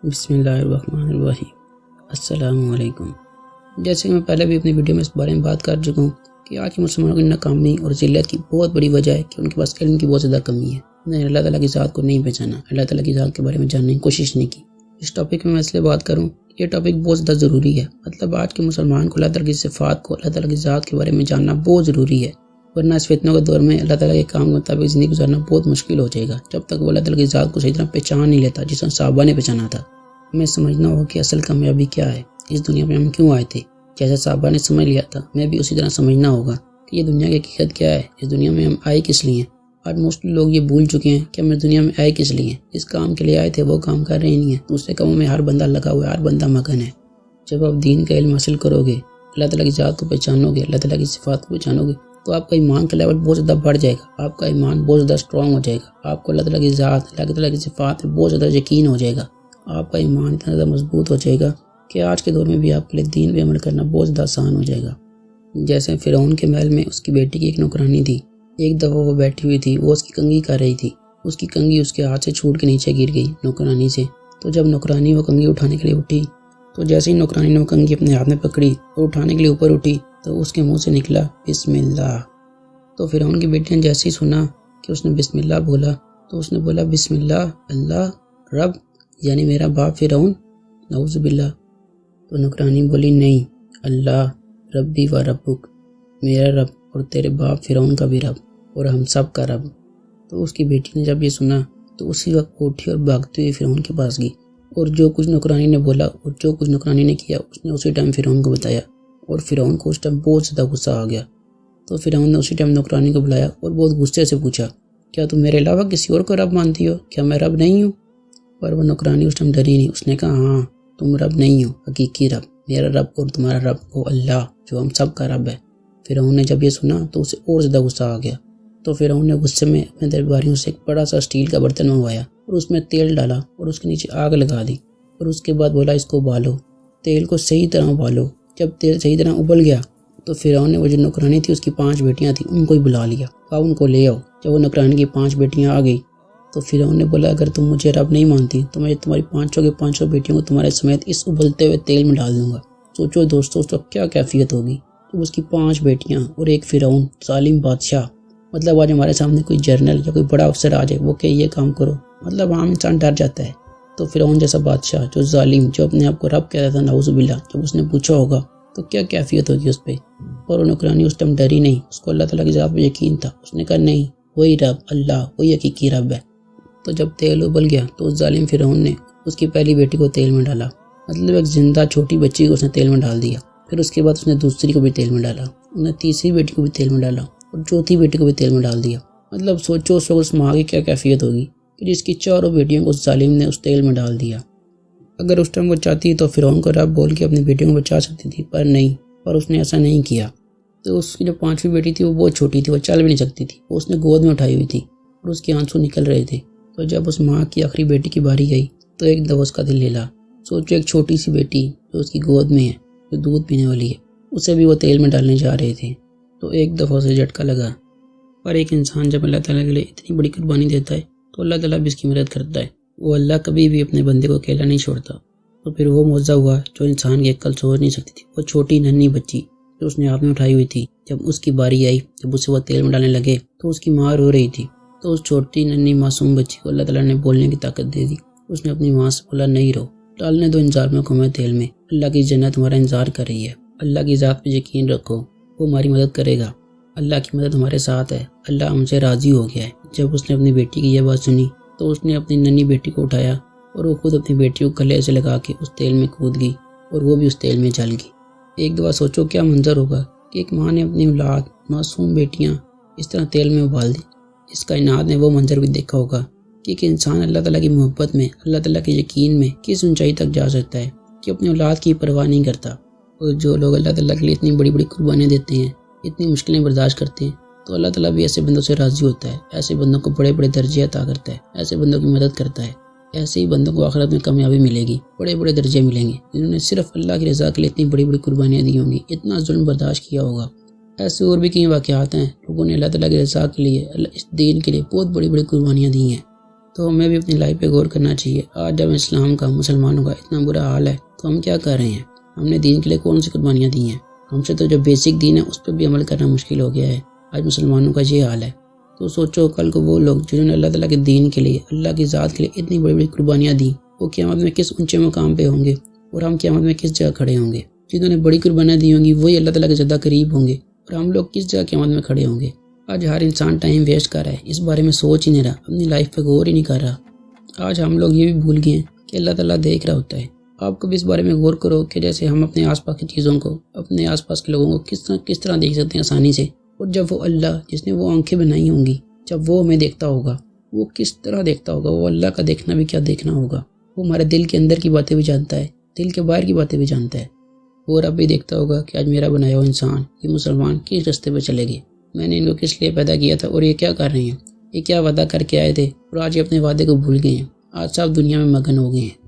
بسم اللہ الرحمن الرحیم۔ السلام علیکم۔ جیسے کہ میں پہلے بھی اپنی ویڈیو میں اس بارے میں بات کر چکا ہوں کہ آج کے مسلمانوں کی ناکامی اور ذلت کی بہت بڑی وجہ ہے کہ ان کے پاس علم کی بہت زیادہ کمی ہے۔ انہوں نے اللہ تعالیٰ کی ذات کو نہیں پہچانا، اللہ تعالیٰ کی ذات کے بارے میں جاننے کی کوشش نہیں کی۔ اس ٹاپک میں اس لیے بات کروں، یہ ٹاپک بہت زیادہ ضروری ہے۔ مطلب آج کے مسلمان کو اللہ تعالیٰ کی صفات کو، اللہ تعالیٰ کی ذات کے بارے میں جاننا بہت ضروری ہے، ورنہ اس فتنوں کے دور میں اللہ تعالیٰ کے کام کے مطابق زندگی گزارنا بہت مشکل ہو جائے گا جب تک وہ اللہ تعالیٰ کی ذات کو صحیح طرح پہچان نہیں لیتا جس طرح صحابہ نے پہچانا تھا۔ ہمیں سمجھنا ہوگا کہ اصل کامیابی کیا ہے، اس دنیا میں ہم کیوں آئے تھے۔ جیسے صحابہ نے سمجھ لیا تھا، ہمیں بھی اسی طرح سمجھنا ہوگا کہ یہ دنیا کی حقیقت کیا ہے، اس دنیا میں ہم آئے کس لیے ہیں۔ آج موسٹلی لوگ یہ بھول چکے ہیں کہ ہم اس دنیا میں آئے کس لیے ہیں، جس کام کے لیے آئے تھے وہ کام کر رہے نہیں ہیں۔ دوسرے کاموں میں ہر بندہ لگا ہوا ہے، ہر بندہ مگن ہے۔ جب آپ دین کا علم حاصل کرو گے، اللہ تعالیٰ کی ذات کو پہچانو گے، اللہ تعالیٰ کی صفات کو پہچانو گے، تو آپ کا ایمان کا لیول بہت زیادہ بڑھ جائے گا، آپ کا ایمان بہت زیادہ اسٹرانگ ہو جائے گا، آپ کو اللہ تعالیٰ کی ذات، اللہ تعالیٰ کی صفات میں بہت زیادہ یقین ہو جائے گا، آپ کا ایمان اتنا زیادہ مضبوط ہو جائے گا کہ آج کے دور میں بھی آپ کے لیے دین پہ عمل کرنا بہت زیادہ آسان ہو جائے گا۔ جیسے فرعون کے محل میں اس کی بیٹی کی ایک نوکرانی تھی۔ ایک دفعہ وہ بیٹھی ہوئی تھی، وہ اس کی کنگھی کر رہی تھی، اس کی کنگھی اس کے ہاتھ سے چھوٹ کے نیچے گر گئی نوکرانی سے۔ تو جب نوکرانی وہ کنگھی اٹھانے کے لیے اٹھی، تو جیسے ہی نوکرانی نے وہ کنگھی اپنے ہاتھ میں پکڑی اور اٹھانے کے لیے اوپر اٹھی تو اس کے منہ سے نکلا بسم اللہ۔ تو فرعون کی بیٹی نے جیسے ہی سنا کہ اس نے بسم اللہ بولا تو اس نے بولا بسم اللہ، اللہ رب یعنی میرا باپ فرعون، نعوذ باللہ۔ تو نوکرانی بولی نہیں، اللہ ربی و ربک، میرا رب اور تیرے باپ فرعون کا بھی رب اور ہم سب کا رب۔ تو اس کی بیٹی نے جب یہ سنا تو اسی وقت اٹھی اور بھاگتے ہوئے فرعون کے پاس گئی، اور جو کچھ نوکرانی نے بولا اور جو کچھ نوکرانی نے کیا اس نے اسی ٹائم فرعون کو بتایا، اور فرعون کو اس ٹائم بہت زیادہ غصہ آ گیا۔ تو فرعون نے اسی ٹائم نوکرانی کو بلایا اور بہت غصے سے پوچھا، کیا تم میرے علاوہ کسی اور کو رب مانتی ہو؟ کیا میں رب نہیں ہوں؟ پر وہ نوکرانی اس ٹائم ڈری نہیں، اس نے کہا ہاں تم رب نہیں ہو، حقیقی رب میرا رب اور تمہارا رب وہ اللہ جو ہم سب کا رب ہے۔ فرعون نے جب یہ سنا تو اسے اور زیادہ غصہ آ گیا۔ تو فرعون نے غصے میں اپنے درباریوں سے ایک بڑا سا اسٹیل کا برتن منگوایا اور اس میں تیل ڈالا اور اس کے نیچے آگ لگا دی، اور اس کے بعد بولا اس کو ابالو، تیل کو صحیح طرح ابالو۔ جب تیل صحیح طرح ابل گیا تو فرعون نے وہ جو نوکرانی تھی اس کی 5 بیٹیاں تھیں ان کو ہی بلا لیا، کہا ان کو لے آؤ۔ جب وہ نوکرانی کی 5 بیٹیاں آ گئی تو فرعون نے بولا اگر تم مجھے رب نہیں مانتی تو میں تمہاری 500 کی 500 بیٹیوں کو تمہارے سمیت اس ابلتے ہوئے تیل میں ڈال دوں گا۔ سوچو دوستو اس وقت کیا کیفیت ہوگی جب اس کی 5 بیٹیاں اور ایک فرعون ظالم بادشاہ، مطلب آج ہمارے سامنے کوئی جنرل یا کوئی بڑا افسر آ جائے وہ کہ یہ کام کرو، مطلب عام انسان ڈر جاتا ہے۔ تو فرعون جیسا بادشاہ جو ظالم، جو اپنے آپ کو رب کہتا تھا نعوذ باللہ، جب اس نے پوچھا ہوگا تو کیا کیفیت ہوگی اس پہ۔ اور وہ نوکرانی اس ٹائم ڈری نہیں، اس کو اللہ تعالیٰ کی ذات پہ یقین تھا، اس نے کہا نہیں وہی رب اللہ وہی حقیقی رب ہے۔ تو جب تیل ابل گیا تو اس ظالم فرعون نے اس کی پہلی بیٹی کو تیل میں ڈالا، مطلب ایک زندہ چھوٹی بچی کو اس نے تیل میں ڈال دیا۔ پھر اس کے بعد اس نے دوسری کو بھی تیل میں ڈالا، اس نے تیسری بیٹی کو بھی تیل میں ڈالا اور چوتھی بیٹی کو بھی تیل میں ڈال دیا۔ مطلب سوچو اس وقت اس ماں کی کیا کیفیت ہوگی کہ جس کی 4 بیٹیوں کو اس ظالم نے اس تیل میں ڈال دیا۔ اگر اس ٹائم وہ چاہتی تو فرعون کو رب بول کے اپنی بیٹیوں کو بچا سکتی تھی، پر نہیں، پر اس نے ایسا نہیں کیا۔ تو اس کی جو 5ویں بیٹی تھی وہ بہت چھوٹی تھی، وہ چل بھی نہیں سکتی تھی، وہ اس نے گود میں اٹھائی ہوئی تھی اور اس کے آنسو نکل رہے تھے۔ تو جب اس ماں کی آخری بیٹی کی باری آئی تو ایک دفعہ اس کا دل ہلا۔ سوچو ایک چھوٹی سی بیٹی جو اس کی گود میں ہے، جو دودھ پینے والی ہے، اسے بھی وہ تیل میں ڈالنے جا رہے تھے۔ تو ایک دفعہ اسے جھٹکا لگا۔ پر ایک انسان جب اللہ تعالیٰ کے لیے اتنی بڑی قربانی دیتا ہے تو اللہ تعالیٰ بھی اس کی مدد کرتا ہے۔ وہ اللہ کبھی بھی اپنے بندے کو اکیلا نہیں چھوڑتا۔ تو پھر وہ معجزہ ہوا جو انسان کی عقل سوچ نہیں سکتی تھی۔ وہ چھوٹی ننھی بچی جو اس نے ہاتھ میں اٹھائی ہوئی تھی، جب اس کی باری آئی، جب اسے وہ تیل میں ڈالنے لگے تو اس کی ماں رو رہی تھی۔ تو اس چھوٹی ننھی معصوم بچی کو اللہ تعالیٰ نے بولنے کی طاقت دے دی۔ اس نے اپنی ماں سے بولا نہیں رو، ڈالنے دو ان ظالموں کو میں تیل میں، اللہ کی جنت تمہارا انتظار کر رہی ہے، اللہ کی ذات پہ یقین رکھو، وہ ہماری مدد کرے گا، اللہ کی مدد ہمارے ساتھ ہے، اللہ ہم سے راضی ہو گیا ہے۔ جب اس نے اپنی بیٹی کی یہ بات سنی تو اس نے اپنی ننھی بیٹی کو اٹھایا اور وہ خود اپنی بیٹی کو گلے سے لگا کے اس تیل میں کود گئی اور وہ بھی اس تیل میں جل گئی۔ ایک دفعہ سوچو کیا منظر ہوگا کہ ایک ماں نے اپنی اولاد معصوم بیٹیاں اس طرح تیل میں ابال دی۔ اس کائنات نے وہ منظر بھی دیکھا ہوگا کہ ایک انسان اللہ تعالیٰ کی محبت میں، اللہ تعالیٰ کے یقین میں کس اونچائی تک جا سکتا ہے کہ اپنی اولاد کی پرواہ نہیں کرتا۔ اور جو لوگ اللہ تعالیٰ کے لیے اتنی بڑی بڑی قربانیاں دیتے ہیں، اتنی مشکلیں برداشت کرتے ہیں، تو اللہ تعالیٰ بھی ایسے بندوں سے راضی ہوتا ہے، ایسے بندوں کو بڑے بڑے درجے عطا کرتا ہے، ایسے بندوں کی مدد کرتا ہے۔ ایسے ہی بندوں کو آخرت میں کامیابی ملے گی، بڑے بڑے درجے ملیں گے، جنہوں نے صرف اللہ کی رضا کے لیے اتنی بڑی بڑی قربانیاں دی ہوں گی، اتنا ظلم برداشت کیا ہوگا۔ ایسے اور بھی کئی واقعات ہیں، لوگوں نے اللہ تعالیٰ کی رضا کے لیے، اس دین کے لیے بہت بڑی بڑی قربانیاں دی ہیں۔ تو ہمیں بھی اپنی لائف پہ غور کرنا چاہیے۔ آج جب اسلام کا، مسلمانوں کا اتنا برا حال ہے تو ہم کیا کر رہے ہیں؟ ہم نے دین کے لیے کون سی قربانیاں دی ہیں؟ ہم سے تو جو بیسک دین ہے اس پہ بھی عمل کرنا مشکل ہو گیا ہے۔ آج مسلمانوں کا یہ حال ہے۔ تو سوچو کل کو وہ لوگ جنہوں نے اللہ تعالیٰ کے دین کے لیے، اللہ کی ذات کے لیے اتنی بڑی بڑی قربانیاں دیں، وہ قیامت میں کس اونچے مقام پہ ہوں گے، اور ہم قیامت میں کس جگہ کھڑے ہوں گے؟ جنہوں نے بڑی قربانیاں دی ہوں گی وہی اللہ تعالیٰ کے زیادہ قریب ہوں گے، اور ہم لوگ کس جگہ قیامت میں کھڑے ہوں گے؟ آج ہر انسان ٹائم ویسٹ کر رہا ہے، اس بارے میں سوچ ہی نہیں رہا، اپنی لائف پہ غور ہی نہیں کر رہا۔ آج ہم لوگ یہ بھی بھول گئے ہیں کہ اللہ تعالیٰ دیکھ رہا ہوتا ہے۔ آپ کو بھی اس بارے میں غور کرو کہ جیسے ہم اپنے آس پاس کی چیزوں کو، اپنے آس پاس کے لوگوں کو کس طرح دیکھ سکتے ہیں آسانی سے، اور جب وہ اللہ جس نے وہ آنکھیں بنائی ہوں گی، جب وہ ہمیں دیکھتا ہوگا، وہ کس طرح دیکھتا ہوگا؟ وہ اللہ کا دیکھنا بھی کیا دیکھنا ہوگا؟ وہ ہمارے دل کے اندر کی باتیں بھی جانتا ہے، دل کے باہر کی باتیں بھی جانتا ہے۔ اور اب بھی دیکھتا ہوگا کہ آج میرا بنایا ہوا انسان، یہ مسلمان کس راستے پہ چلے گئے، میں نے ان کو کس لیے پیدا کیا تھا، اور یہ کیا کر رہے ہیں، یہ کیا وعدہ کر کے آئے تھے، اور آج یہ اپنے وعدے کو بھول گئے ہیں۔ آج سب دنیا میں مگن ہو گئے ہیں۔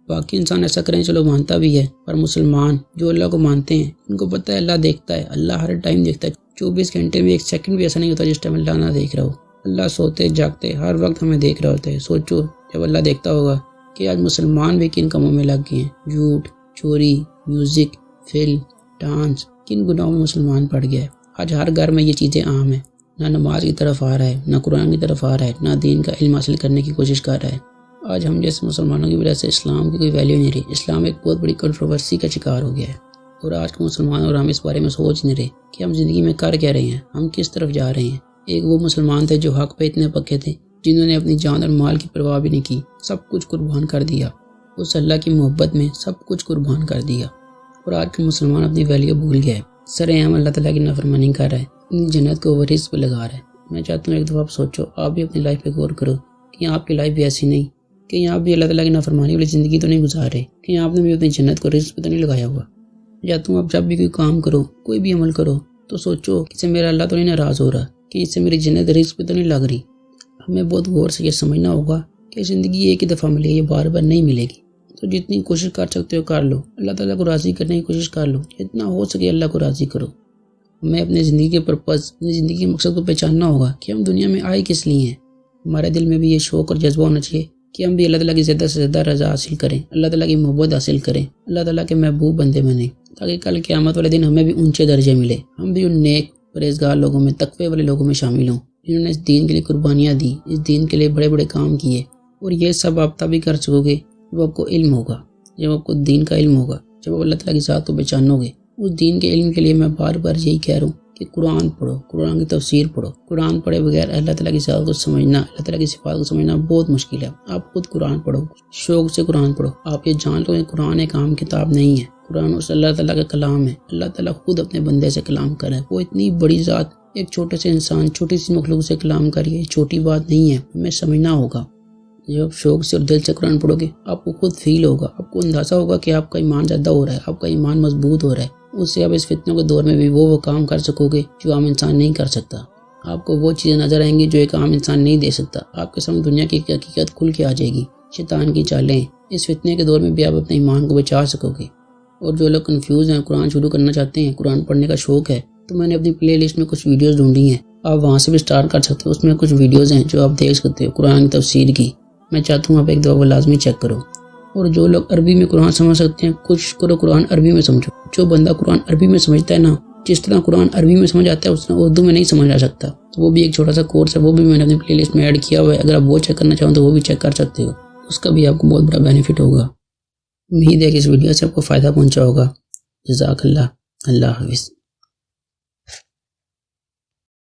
باقی انسان ایسا کریں چلو مانتا بھی ہے، پر مسلمان جو اللہ کو مانتے ہیں ان کو پتہ ہے اللہ دیکھتا ہے، اللہ ہر ٹائم دیکھتا ہے۔ 24 گھنٹے میں ایک سیکنڈ بھی ایسا نہیں ہوتا جس ٹائم اللہ نہ دیکھ رہا ہو۔ اللہ سوتے جاگتے ہر وقت ہمیں دیکھ رہا ہوتا ہے۔ سوچو جب اللہ دیکھتا ہوگا کہ آج مسلمان بھی کن کاموں میں لگ گئے ہیں، جھوٹ، چوری، میوزک، فلم، ڈانس، کن گناہوں میں مسلمان پڑ گیا ہے۔ آج ہر گھر میں یہ چیزیں عام ہیں، نہ نماز کی طرف آ رہا ہے، نہ قرآن کی طرف آ رہا ہے، نہ دین کا علم حاصل کرنے کی کوشش کر رہا ہے۔ آج ہم جیسے مسلمانوں کی وجہ سے اسلام کی کوئی ویلیو نہیں رہی۔ اسلام ایک بہت بڑی کنٹروورسی کا شکار ہو گیا ہے، اور آج کے مسلمان اور ہم اس بارے میں سوچ نہیں رہے کہ ہم زندگی میں کر کیا رہے ہیں، ہم کس طرف جا رہے ہیں۔ ایک وہ مسلمان تھے جو حق پہ اتنے پکے تھے، جنہوں نے اپنی جان اور مال کی پرواہ بھی نہیں کی، سب کچھ قربان کر دیا، اس اللہ کی محبت میں سب کچھ قربان کر دیا۔ اور آج کے مسلمان اپنی ویلیو بھول گیا ہے، سرعام اللہ تعالیٰ کی نافرمانی کر رہا ہے، اپنی جنت کو رزق پہ لگا رہا ہے۔ میں چاہتا ہوں ایک دفعہ آپ سوچو، آپ بھی اپنی لائف پہ غور کرو کہ آپ کی لائف بھی ایسی نہیں، کہ آپ بھی اللہ تعالیٰ کی نافرمانی والی زندگی تو نہیں گزار رہے، کہ آپ نے بھی اپنی جنت کو رزق پہ تو نہیں لگایا ہوا۔ میں چاہتا ہوں آپ جب بھی کوئی کام کرو، کوئی بھی عمل کرو، تو سوچو کہ اس سے میرا اللہ تو نہیں ناراض ہو رہا، کہ اس سے میری جنت رزق پہ تو نہیں لگ رہی۔ ہمیں بہت غور سے یہ سمجھنا ہوگا کہ زندگی ایک ہی دفعہ ملے گی، یہ بار بار نہیں ملے گی۔ تو جتنی کوشش کر سکتے ہو کر لو، اللہ تعالیٰ کو راضی کرنے کی کوشش کر لو، جتنا ہو سکے اللہ کو راضی کرو۔ ہمیں اپنی زندگی کے پرپز، اپنی زندگی کے مقصد کو پہچاننا ہوگا کہ ہم دنیا میں آئے کس لیے ہیں۔ ہمارے دل میں بھی یہ شوق اور جذبہ ہونا چاہیے کہ ہم بھی اللہ تعالیٰ کی زیادہ سے زیادہ رضا حاصل کریں، اللہ تعالیٰ کی محبت حاصل کریں، اللہ تعالیٰ کے محبوب بندے بنیں، تاکہ کل قیامت والے دن ہمیں بھی اونچے درجے ملے، ہم بھی ان نیک پرہیزگار لوگوں میں، تقوی والے لوگوں میں شامل ہوں، جنہوں نے اس دین کے لیے قربانیاں دی، اس دین کے لیے بڑے بڑے کام کیے۔ اور یہ سب آپ تبھی کر سکو گے جب آپ کو علم ہوگا، جب آپ کو دین کا علم ہوگا، جب آپ اللہ تعالیٰ کی ذات کو پہچانو گے۔ اس دین کے علم کے لیے میں بار بار یہی کہہ رہا ہوں کہ قرآن پڑھو، قرآن کی تفسیر پڑھو۔ قرآن پڑھے بغیر اللہ تعالیٰ کی ذات کو سمجھنا، اللہ تعالیٰ کی صفات کو سمجھنا بہت مشکل ہے۔ آپ خود قرآن پڑھو، شوق سے قرآن پڑھو۔ آپ یہ جان لو کہ قرآن ایک عام کتاب نہیں ہے، قرآن اس اللہ تعالیٰ کا کلام ہے۔ اللہ تعالیٰ خود اپنے بندے سے کلام کر رہا ہے۔ وہ اتنی بڑی ذات ایک چھوٹے سے انسان، چھوٹی سی مخلوق سے کلام کر رہی ہے، چھوٹی بات نہیں ہے، ہمیں سمجھنا ہوگا۔ جب آپ شوق سے اور دل سے قرآن پڑھو گے، آپ کو خود فیل ہوگا، آپ کو اندازہ ہوگا کہ آپ کا ایمان زیادہ ہو رہا ہے، آپ کا ایمان مضبوط ہو رہا ہے۔ اس سے آپ اس فتنوں کے دور میں بھی وہ کام کر سکو گے جو عام انسان نہیں کر سکتا۔ آپ کو وہ چیزیں نظر آئیں گی جو ایک عام انسان نہیں دے سکتا۔ آپ کے سامنے دنیا کی حقیقت کھل کے آ جائے گی، شیطان کی چالیں۔ اس فتنے کے دور میں بھی آپ اپنے ایمان کو بچا سکو گے۔ اور جو لوگ کنفیوز ہیں، قرآن شروع کرنا چاہتے ہیں، قرآن پڑھنے کا شوق ہے، تو میں نے اپنی پلے لسٹ میں کچھ ویڈیوز ڈھونڈی ہیں، آپ وہاں سے بھی سٹارٹ کر سکتے ہو۔ اس میں کچھ ویڈیوز ہیں جو آپ دیکھ سکتے ہو قرآن کی تفسیر کی۔ میں چاہتا ہوں آپ ایک دفعہ وہ لازمی چیک کرو۔ اور جو لوگ عربی میں قرآن سمجھ سکتے ہیں، کوشش کرو قرآن عربی میں سمجھو۔ جو بندہ قرآن عربی میں سمجھتا ہے نا، جس طرح قرآن عربی میں سمجھ آتا ہے اس طرح اردو میں نہیں سمجھ آ سکتا، تو وہ بھی ایک چھوٹا سا کورس ہے، وہ بھی میں نے اپنی پلے لسٹ میں ایڈ کیا ہوا ہے۔ اگر آپ وہ چیک کرنا چاہو تو وہ بھی چیک کر سکتے ہو، اس کا بھی آپ کو بہت بڑا بینیفٹ ہوگا۔ امید ہے کہ اس ویڈیو سے آپ کو فائدہ پہنچا ہوگا۔ جزاک اللہ، اللہ حافظ۔